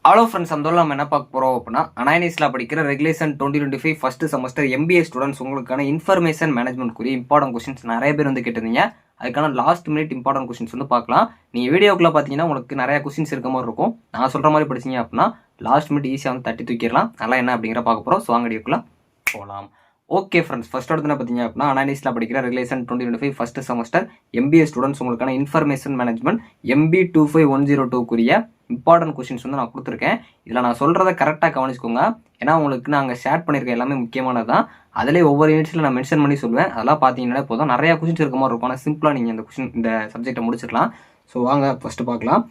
Hello friends, அந்த நம்ம என்ன பார்க்க போகிறோம் அப்படின்னா அனானிஸில் படிக்கிற regulation 2025 first semester MBA students உங்களுக்கான இன்ஃபர்மேஷன் மேனேஜ்மெண்ட் குறிய இம்பார்ட்டன்ட் கொஸ்டின்ஸ் நிறைய பேர் வந்து கேட்டிருந்தீங்க. அதுக்கான லாஸ்ட் மினிட் இம்பார்ட்டன்ட் கொஸ்டின்ஸ் வந்து பார்க்கலாம். நீங்கள் வீடியோக்குள்ளே பார்த்தீங்கன்னா உங்களுக்கு நிறைய கொஸ்டின்ஸ் இருக்க மாதிரி இருக்கும். நான் சொல்கிற மாதிரி படிச்சிங்க அப்படின்னா லாஸ்ட் மினிட் ஈஸியாக வந்து தட்டி தூக்கிடலாம். நல்லா என்ன அப்படிங்கிற பார்க்க போகிறோம். ஸோ வாங்க வீடியோக்குள்ளே போகலாம். ஓகே ஃப்ரெண்ட்ஸ், ஃபர்ஸ்ட் எடுத்து பார்த்தீங்க அப்படின்னா அனானிஸில் படிக்கிற regulation 2025 first semester MBA students உங்களுக்கான இன்ஃபர்மேஷன் மேனேஜ்மெண்ட் MB 25102 குறிய இம்பார்ட்டன்ட் கொஸ்டின்ஸ் வந்து நான் கொடுத்துருக்கேன். இதில் நான் சொல்கிறத கரெக்டாக கவனிச்சுக்கோங்க. ஏன்னா உங்களுக்கு நாங்கள் ஷேர் பண்ணியிருக்கேன் எல்லாமே முக்கியமானது தான். அதிலே ஒவ்வொரு யூனிட்ஸில் நான் மென்ஷன் பண்ணி சொல்லுவேன். அதெல்லாம் பார்த்தீங்கன்னா போதும். நிறையா கொஸ்டின்ஸ் இருக்க மாதிரி இருக்கும். ஆனால் சிம்பிளாக நீங்கள் இந்த சப்ஜெக்டை முடிச்சிடலாம். ஸோ வாங்க ஃபஸ்ட்டு பார்க்கலாம்.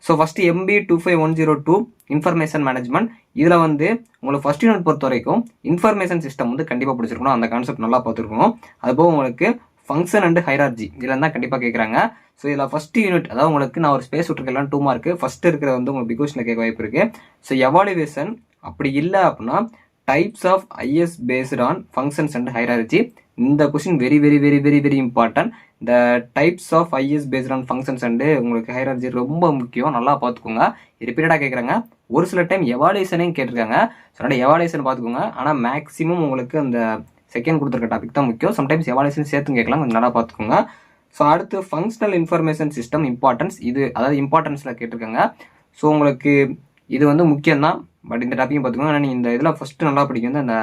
So first MB 25102 information management. இதில் வந்து உங்களுக்கு ஃபஸ்ட் யூனிட் பொறுத்த வரைக்கும் இன்ஃபர்மேஷன் சிஸ்டம் வந்து கண்டிப்பாக பிடிச்சிருக்கணும். அந்த கான்செப்ட் நல்லா பார்த்துருக்கணும். அதுபோக உங்களுக்கு ஃபங்க்ஷன் அண்ட் ஹைரார்ஜி இதில் தான் கண்டிப்பாக கேட்குறாங்க. ஸோ இதில் ஃபஸ்ட் யூனிட் அதாவது உங்களுக்கு நான் ஒரு ஸ்பேஸ் விட்டுருக்கேன் 2 மார்க்கு. ஃபஸ்ட்டு இருக்கிற வந்து உங்களுக்கு பிக் கொஸ்டினில் கேட்க வாய்ப்பு இருக்குது. ஸோ எவாலுவேஷன் அப்படி இல்லை அப்படின்னா types of IS based on functions and hierarchy. இந்த question very very very very very important. இந்த types of IS based on functions and உங்களுக்கு ஹைரார்ஜி ரொம்ப முக்கியம். நல்லா பார்த்துக்கோங்க. ரிப்பீட்டடாக கேட்குறாங்க. ஒரு சில டைம் எவாலுவேஷனையும் கேட்டிருக்காங்க. ஸோ அதனால் எவாலுவேஷன் பார்த்துக்கோங்க. ஆனால் மேக்ஸிமம் உங்களுக்கு அந்த செகண்ட் கொடுத்துருக்க டாபிக் தான் முக்கியம். சம்டைம்ஸ் எவாலுவேஷன் சேர்த்து கேட்கலாம். கொஞ்சம் நல்லா பார்த்துக்கோங்க. ஸோ அடுத்து ஃபங்க்ஷனல் இன்ஃபர்மேஷன் சிஸ்டம் இம்பார்ட்டன்ஸ். இது அதாவது இம்பார்ட்டன்ஸில் கேட்டிருக்காங்க. ஸோ உங்களுக்கு இது வந்து முக்கியம்தான். பட் இந்த டாப்பிக்கும் பார்த்துக்கோங்க. ஆனால் நீங்கள் இந்த இதில் ஃபஸ்ட்டு நல்லா படிக்கும் வந்து அந்த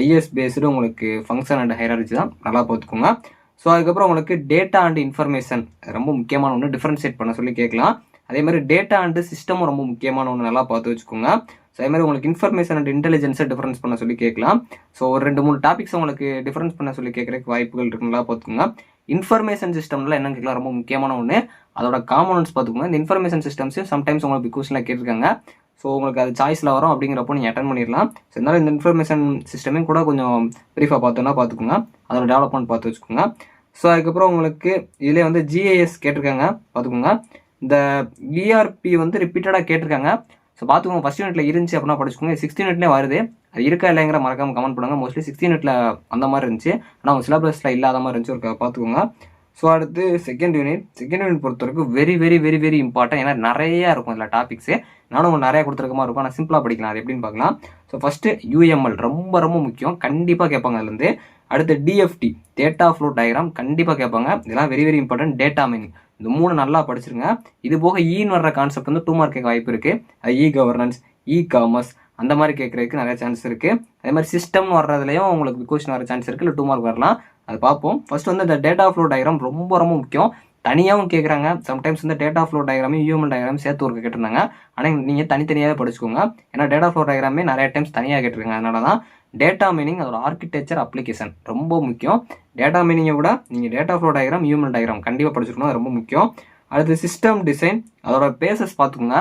IS பேஸ்டு உங்களுக்கு ஃபங்க்ஷன் அண்ட் ஹைரார்ஜி தான். நல்லா பார்த்துக்கோங்க. ஸோ அதுக்கப்புறம் உங்களுக்கு டேட்டா அண்ட் இன்ஃபர்மேஷன் ரொம்ப முக்கியமான ஒன்று. டிஃப்ரென்ஷியேட் பண்ண சொல்லி கேட்கலாம். அதே மாதிரி டேட்டா அண்டு சிஸ்டமும் ரொம்ப முக்கியமான ஒன்று. நல்லா பார்த்து வச்சுக்கோங்க. ஸோ அதே மாதிரி உங்களுக்கு இன்ஃபர்மேஷன் அண்ட் இன்டெலிஜென்ஸை டிஃபரன்ஸ் பண்ண சொல்லி கேட்கலாம். ஸோ ஒரு 2-3 டாபிக்ஸ் உங்களுக்கு டிஃபரன்ஸ் பண்ண சொல்லி கேட்குறதுக்கு வாய்ப்புகள் இருக்கு. நல்லா பார்த்துக்கோங்க. இன்ஃபர்மேஷன் சிஸ்டம்ல என்னன்னு கேட்கலாம், ரொம்ப முக்கியமான ஒன்று. அதோட காம்போனன்ட்ஸ் பார்த்துக்கோங்க. இந்த இன்ஃபர்மேஷன் சிஸ்டம்ஸையும் சம்டைம்ஸ் உங்களுக்கு கொஸ்டினில் கேட்டிருக்காங்க. ஸோ உங்களுக்கு அது சாய்ஸில் வரும். அப்படிங்கிறப்போ நீங்கள் அட்டன் பண்ணிடலாம். ஸோ இருந்தாலும் இந்த இன்ஃபர்மேஷன் சிஸ்டமையும் கூட கொஞ்சம் ப்ரீஃபாக பார்த்தோன்னா பார்த்துக்கோங்க. அதோட டெவலப்மெண்ட் பார்த்து வச்சுக்கோங்க. ஸோ அதுக்கப்புறம் உங்களுக்கு இதிலே வந்து GIS கேட்டிருக்காங்க. பார்த்துக்கோங்க. இந்த ERP வந்து ரிப்பீட்டடாக கேட்டிருக்காங்க. ஸோ பார்த்துக்கோங்க. ஃபஸ்ட் யூனிட்ல இருந்துச்சு அப்படின்னா படிச்சுக்கோங்க. 16 யூனிட்லேயே வருது. அது இருக்கா இல்லைங்கிற மறக்காம கமெண்ட் பண்ணுங்க. மோஸ்ட்லி 16 யூனிட்ல அந்த மாதிரி இருந்துச்சு. ஆனால் அவங்க சிலபஸில் இல்லாத மாதிரி இருந்துச்சு. ஒரு பார்த்துக்கோங்க. ஸோ அடுத்து செகண்ட் யூனிட் பொறுத்த வரைக்கும் very very very very important. ஏன்னா நிறையா இருக்கும் இதில் டாபிக்ஸு. நானும் உங்களுக்கு நிறையா கொடுத்துருக்க மாதிரி இருக்கும். ஆனால் சிம்பிளாக படிக்கலாம். அது எப்படின்னு பார்க்கலாம். ஸோ ஃபஸ்ட்டு UML ரொம்ப ரொம்ப முக்கியம். கண்டிப்பாக கேட்பாங்க அதுலேருந்து. அடுத்து DFT டேட்டா ஃப்ளோ டயக்ராம் கண்டிப்பாக கேட்பாங்க. இதெல்லாம் very very important. Data mining இந்த 3 நல்லா படிச்சிருங்க. இது போக ஈன்னு வர்ற கான்செப்ட் வந்து 2 மார்க் கேட்க வாய்ப்பு இருக்குது. E-கவர்னன்ஸ், E-காமர்ஸ் அந்த மாதிரி கேட்குறதுக்கு நிறைய சான்ஸ் இருக்குது. அதே மாதிரி சிஸ்டம்னு வர்றதுலையும் உங்களுக்கு கொஸ்டின் வர சான்ஸ் இருக்குது. இல்லை 2 மார்க் வரலாம். அது பார்ப்போம். ஃபர்ஸ்ட் வந்து இந்த டேட்டா ஃப்ளோ டயக்ராம் ரொம்ப ரொம்ப முக்கியம். தனியாகவும் கேட்குறாங்க. சம்டைம்ஸ் வந்து டேட்டா ஃப்ளோ டயக்ராமையும் UML டயக்ராம் சேர்த்து ஒரு கேட்டிருந்தாங்க. ஆனால் நீங்கள் தனித்தனியாகவே படிச்சுக்கோங்க. ஏன்னா டேட்டா ஃப்ளோ டயக்ராமே நிறைய டைம்ஸ் தனியாக கேட்டிருக்காங்க. அதனால தான் டேட்டா மீனிங் அதோட ஆர்கிடெக்சர் அப்ளிகேஷன் ரொம்ப முக்கியம். டேட்டா மீனிங்கை விட நீங்கள் data flow diagram UML diagram கண்டிப்பாக படிச்சுக்கணும். ரொம்ப முக்கியம். அடுத்து சிஸ்டம் டிசைன் அதோட பேசஸ் பார்த்துக்கோங்க.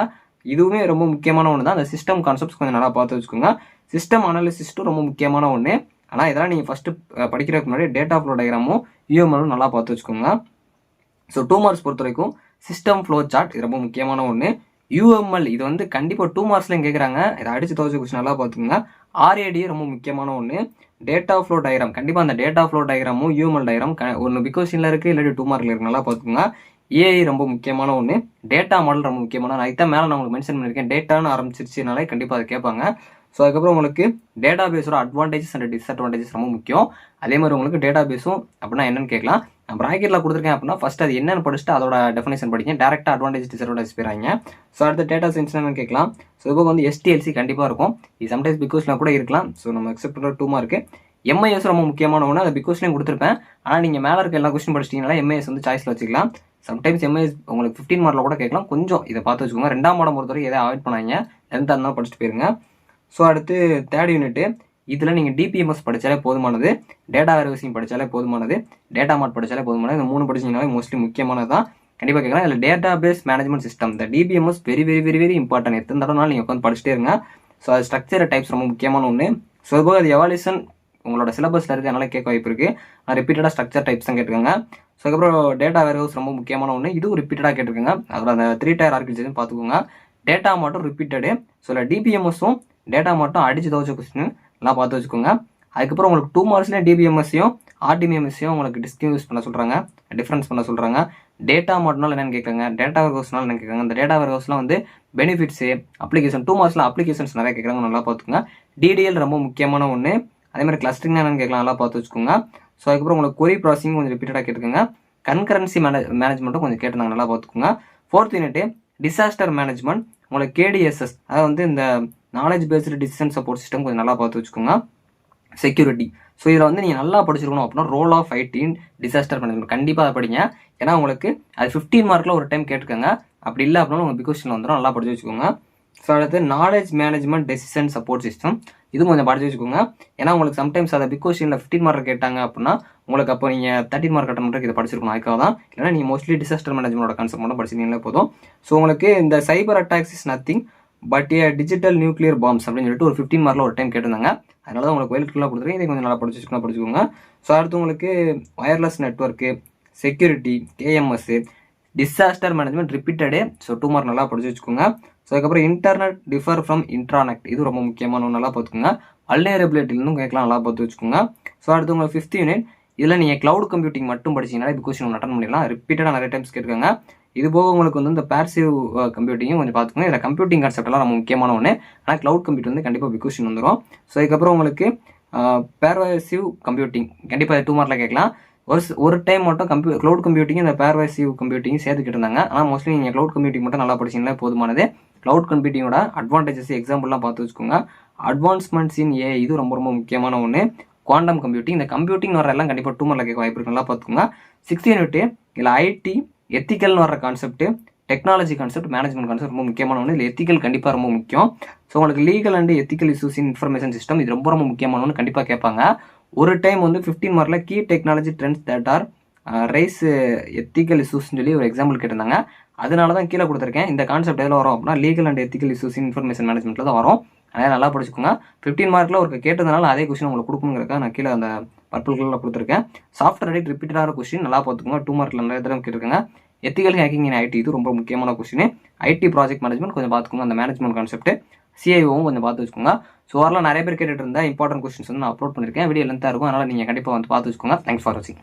இதுவுமே ரொம்ப முக்கியமான ஒன்று தான். அந்த சிஸ்டம் கான்செப்ட்ஸ் கொஞ்சம் நல்லா பார்த்து வச்சுக்கோங்க. சிஸ்டம் அனாலிசிஸ்ட்டும் ரொம்ப முக்கியமான ஒன்று. ஆனால் இதெல்லாம் நீங்கள் ஃபஸ்ட்டு படிக்கிறதுக்கு முன்னாடி டேட்டா ஃப்ளோ டயக்ராமும் UMLும் நல்லா பார்த்து வச்சுக்கோங்க. ஸோ 2 மார்க்ஸ் பொறுத்த வரைக்கும் சிஸ்டம் ஃப்ளோ சார்ட் இது ரொம்ப முக்கியமான ஒன்று. UML இது வந்து கண்டிப்பாக 2 மார்க்ஸ்லையும் கேட்குறாங்க. இதை அடித்து துவச்சி கொஸ்டின் நல்லா பார்த்துக்கோங்க. RAD ரொம்ப முக்கியமான ஒன்று. டேட்டா ஃப்ளோ டயக்ராம் கண்டிப்பாக அந்த டேட்டா ஃப்ளோ டயக்ராமும் UML டயக்ராம் ஒன்று பிக் கொஸ்டினில் இருக்குது, இல்லாட்டி 2 மார்க்கில் இருக்குது. நல்லா பார்த்துக்கோங்க. AI ரொம்ப முக்கியமான ஒன்று. டேட்டா மாடல் ரொம்ப முக்கியமான. நான் இதான் மேலே நான் உங்களுக்கு மென்ஷன் பண்ணியிருக்கேன். டேட்டான்னு ஆரம்பிச்சிருச்சுனாலே கண்டிப்பாக அதை கேட்பாங்க. ஸோ அதுக்கப்புறம் உங்களுக்கு டேட்டா பேஸோட அட்வான்டேஜஸ் அண்ட் டிஸ்அட்வான்டேஜஸ் ரொம்ப முக்கியம். அதே மாதிரி உங்களுக்கு டேட்டா பேஸும் அப்படின்னா என்னன்னு கேட்கலாம். நான் ப்ராக்கெட்டில் கொடுத்துருக்கேன் அப்படின்னா ஃபஸ்ட் அது என்னென்னு படிச்சுட்டு அதோட டெஃபினேஷன் படிங்க. டேரெக்டாக அட்வான்டேஜ் டிஸ்அட்வான்டேஜ் போயிறாங்க. ஸோ அடுத்த டேட்டா சயின்ஸ் என்னன்னு கேட்கலாம். ஸோ இப்போ வந்து STLC கண்டிப்பாக இருக்கும். இது சம்டைம்ஸ் பிகாஸ்லாம் கூட இருக்கலாம். ஸோ நம்ம எக்ஸெப்ட் பண்ணுற 2 மார்க்கு. MIS ரொம்ப முக்கியமான ஒன்று. அது பிகாஸ்லையும் கொடுத்துருப்பேன். ஆனால் நீங்கள் மேலே இருக்க எல்லா கொஸ்டின் படிச்சிட்டிங்கனால MIS வந்து சாய்ஸில் வச்சுக்கலாம். சம்டைம்ஸ் MIS உங்களுக்கு 15 மார்க்கில் கூட கேட்கலாம். கொஞ்சம் இதை பார்த்து வச்சுக்கோங்க. 2ஆம் பாடம் பொறுத்தவரை எதை அவாய்ட் பண்ணாங்க. 10th இருந்தால் படிச்சுட்டு போயிருங்க. ஸோ அடுத்து தேர்ட் யூனிட்டு. இதில் நீங்கள் DPMS படித்தாலே போதுமானது. டேட்டா வேர்ஹவுசிங் படித்தாலே போதுமானது. டேட்டா மார்ட் படித்தாலே போதுமானது. இந்த 3 படிச்சிங்கனாலே மோஸ்ட்லி முக்கியமானது தான். கண்டிப்பாக கேட்கலாம். இதில் டேட்டா பேஸ் மேனேஜ்மெண்ட் சிஸ்டம் இந்த DBMS very very very very important. எத்தனை தடவைனாலும் நீங்கள் உட்காந்து படிச்சுட்டே இருங்க. ஸோ அது ஸ்ட்ரக்சர் டைப்ஸ் ரொம்ப முக்கியமான ஒன்று. ஸோ அதுபோக அது எவாலுவேஷன் உங்களோட சிலபஸில் இருக்குது. அதனால கேட்க வாய்ப்பு இருக்குது. ரிப்பீட்டடாக ஸ்ட்ரக்சர் டைப்ஸ் தான் கேட்டிருக்காங்க. ஸோ அதுக்கப்புறம் டேட்டா வேர்ஹவுஸ் ரொம்ப முக்கியமான ஒன்று. இதுவும் ரிப்பீட்டடாக கேட்டிருக்காங்க. அதோட அந்த 3 டயர் ஆர்கிடெக்சர் பார்த்துக்கோங்க. டேட்டா மட்டும் ரிப்பீட்டடு. ஸோ இல்லை DPMSம் டேட்டா மட்டும் அடித்து துவச்ச கொஸ்டின் எல்லாம் பார்த்து வச்சுக்கோங்க. அதுக்கப்புறம் உங்களுக்கு 2 மார்க்ஸ்லேயே DBMSையும் ஆர்டிமிஎம்எஸ்ஸையும் உங்களுக்கு டிஸ்டிங்யூஸ் பண்ண சொல்கிறாங்க, டிஃப்ரென்ஸ் பண்ண சொல்கிறாங்க. டேட்டா மாடல்னால என்னென்னு கேட்குறாங்க, டேட்டா வேர்ஹவுஸ்னால என்ன கேட்குறாங்க. இந்த டேட்டா வேர்ஹவுஸ்லாம் வந்து பெனிஃபிட்ஸு, அப்ளிகேஷன் 2 மார்க்ஸில் அப்ளிகேஷன்ஸ் நிறைய கேட்குறாங்க, நல்லா பார்த்துக்கோங்க. டிடிஎல் ரொம்ப முக்கியமான ஒன்று. அதே மாதிரி கிளஸ்டரிங்னா என்னென்னு கேட்கலாம், நல்லா பார்த்து வச்சுக்கோங்க. ஸோ அதுக்கப்புறம் உங்களுக்கு கொரி ப்ராசஸிங் கொஞ்சம் ரிப்பீட்டடாக கேட்டுக்கோங்க. கன்கரன்சி மேனேஜ்மெண்ட்டும் கொஞ்சம் கேட்டிருந்தாங்க, நல்லா பார்த்துக்கோங்க. 4th யூனிட் டிசாஸ்டர் மேனேஜ்மெண்ட், உங்களுக்கு கேடிஎஸ்எஸ், அதாவது வந்து இந்த knowledge based decision support system கொஞ்சம் நல்லா பார்த்து வச்சுக்கோங்க. செக்யூரிட்டி. ஸோ இதில் வந்து நீங்கள் நல்லா படிச்சிருக்கணும் அப்படின்னா role of IT in disaster management கண்டிப்பாக அதை படிங்க. ஏன்னா உங்களுக்கு அது 15 மார்க்கில் ஒரு டைம் கேட்டுக்கோங்க. அப்படி இல்லை அப்படின்னா உங்களுக்கு பிக் கொஸ்டின் வந்துடும், நல்லா படிச்சு வச்சுக்கோங்க. ஸோ அடுத்து knowledge management decision support system, இதுவும் கொஞ்சம் படிச்சு வச்சுக்கோங்க. ஏன்னா உங்களுக்கு சம்டைம்ஸ் அதை பிக் கொஸ்டினில் 15 மார்க் கேட்டாங்க அப்படின்னா உங்களுக்கு அப்போ நீங்கள் 13 மார்க் அட்டன் பண்ணுறதுக்கு இதை படிச்சிருக்கணும். அதுக்காக தான். இல்லைனா நீங்கள் மோஸ்ட்லி டிசாஸ்டர் மேனேஜ்மெண்டோட கான்செப்ட் மட்டும் படிச்சிருந்தீங்களே போதும். ஸோ உங்களுக்கு இந்த cyber attacks is nothing but a digital nuclear bombs அப்படின்னு சொல்லிட்டு ஒரு 15 மார்க்கில் ஒரு டைம் கேட்டிருந்தாங்க. அதனால தான் உங்களுக்கு வெயிட்ஃபுல்லாக கொடுத்துருக்கேன். இதை கொஞ்சம் நல்லா படிச்சுக்கோங்க. ஸோ அடுத்து உங்களுக்கு wireless network, security, KMS, disaster management repeated. So 2 mark நல்லா படிச்சு வச்சுக்கோங்க. ஸோ அதுக்கப்புறம் இன்டர்நெட் டிஃபர் ஃப்ரம் இன்ட்ரானெட், இது ரொம்ப முக்கியமான ஒன்று, நல்லா பார்த்துக்கோங்க. வல்னரபிலிட்டிலும் கேட்கலாம், நல்லா பார்த்து வச்சுக்கோங்க. ஸோ அடுத்து உங்களுக்கு 5th யூனிட், இதில் நீங்கள் க்ளவுட் கம்ப்யூட்டிங் மட்டும் படிச்சிங்கன்னா இது கொஸ்டின் அட்டன் பண்ணிடலாம். ரிப்பீட்டடாக நிறைய டைம்ஸ் கேட்குறாங்க. இது போக உங்களுக்கு வந்து இந்த பேர்சிவ் கம்ப்யூட்டிங்கும் கொஞ்சம் பார்த்துக்கோங்க. இதில் கம்ப்யூட்டிங் கான்செப்ட்லாம் ரொம்ப முக்கியமான ஒன்று. ஆனால் க்ளவுட் கம்ப்யூட் வந்து கண்டிப்பாக பிக் கொஸ்டின் வந்துடும். ஸோ அதுக்கப்புறம் உங்களுக்கு பேர்வைசிவ் கம்ப்யூட்டிங் கண்டிப்பாக 2 மார்க்கில் கேட்கலாம். ஒரு டைம் மட்டும் க்ளவுட் கம்ப்யூட்டிங் இந்த பேர்வைசிவ் கம்ப்யூட்டிங் சேர்த்துக்கிட்டு இருந்தாங்க. ஆனால் மோஸ்ட்லி நீங்கள் க்ளவுட் கம்ப்யூட்டிங் மட்டும் நல்லா படிச்சிங்கன்னா போதுமானது. க்ளவுட் கம்ப்யூட்டிங்கோட அட்வான்டேஜஸ் எக்ஸாம்பிள்லாம் பார்த்து வச்சுக்கோங்க. அட்வான்ஸ்மெண்ட்ஸ் இன் ஏஐ, இது ரொம்ப ரொம்ப முக்கியமான ஒன்று. குவாண்டம் கம்ப்யூட்டிங், இந்த கம்ப்யூட்டிங் வர எல்லாம் கண்டிப்பாக 2 மார்க்கில் கேட்க வாய்ப்பு இருக்கு, நல்லா பார்த்துக்கோங்க. 6th யூனிட், இதில் ஐடி எத்திக்கல்னு வர concept, technology concept, management concept ரொம்ப முக்கியமான ஒன்று. இதில் எத்திக்கல் கண்டிப்பாக ரொம்ப முக்கியம். ஸோ உங்களுக்கு legal and ethical issues in information system, இது ரொம்ப ரொம்ப முக்கியமான ஒன்று, கண்டிப்பாக கேட்பாங்க. ஒரு டைம் வந்து 15 மார்க்கில் key technology trends that are raise ethical இஷ்யூஸ்னு சொல்லி ஒரு எக்ஸாம்பிள் கேட்டிருந்தாங்க. அதனால தான் கீழே கொடுத்துருக்கேன். இந்த கான்செப்ட் எதில் வரும் அப்படின்னா legal and ethical issues in information மேனேஜ்மெண்ட்டில் தான் வரும். அதனால் நல்லா படிச்சுக்கோங்க. 15 மார்க்கில் ஒரு கேட்டதுனால அதே கொஸ்டின் உங்களுக்கு கொடுக்கணுங்கிறதுக்காக நான் கீழே அந்த பர்பிள் கலரில் கொடுத்துருக்கேன். சாஃப்ட்வேர் எடிட் ரிப்பீட்டடான கொஸ்டின், நல்லா பார்த்துக்கோங்க. 2 மார்க்கில் நிறைய தடவை கேட்டிருக்காங்க. எத்திக்கல் ஹேக்கிங் இன் ஐடி, இது ரொம்ப முக்கியமான கொஸ்டின். ஐடி ப்ராஜெக்ட் மேனேஜ்மெண்ட் கொஞ்சம் பார்த்துக்கோங்க. அந்த மேனேஜ்மெண்ட் கான்செப்ட், சிஐஓவும் கொஞ்சம் பார்த்து வச்சுக்கோங்க. ஸோ வரலாம் நிறைய பேர் கேட்டுட்டு இருந்தால் இம்பார்ட்டன்ட் கொஸ்டின்ஸ் வந்து நான் அப்லோட் பண்ணியிருக்கேன். வீடியோ லென்த்தாக இருக்கும், அதனால் நீங்கள் கண்டிப்பாக வந்து பார்த்து வச்சுக்கோங்க. தேங்க்ஸ் ஃபார் வாட்சிங்.